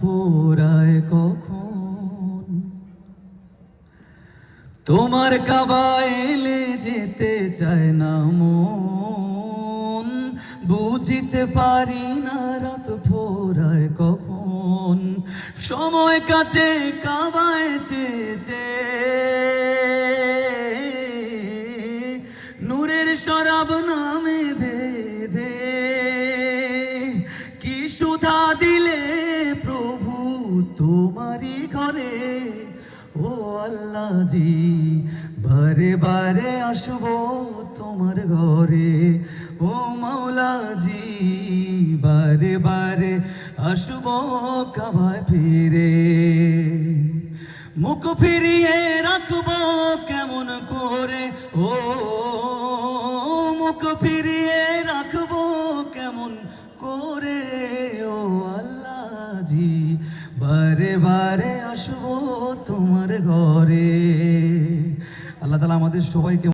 পোড়ায় কখন তোমার কাবা এলে যেতে চায় না মন, বুঝিতে পারি না রাত পোড়ায় কখন। সময় কাটে কাবায় চেয়ে নূরের শরাব নামে ধে ধে, কি সুধা দিলে প্রভু তোমারি ঘরে। ও আল্লাহ জি বারে বারে আসবো তোমার ঘরে। ও মাওলা জি বারে বারে আসবো কাবায় ফিরে। মুখ ফিরিয়ে রাখবো কেমন করে, ও মুখ ফিরিয়ে রাখবো কেমন করে। ও আল্লাহ জি বারে বারে আসবো তোমার ঘরে। আল্লাহ তাআলা আমাদের সবাইকে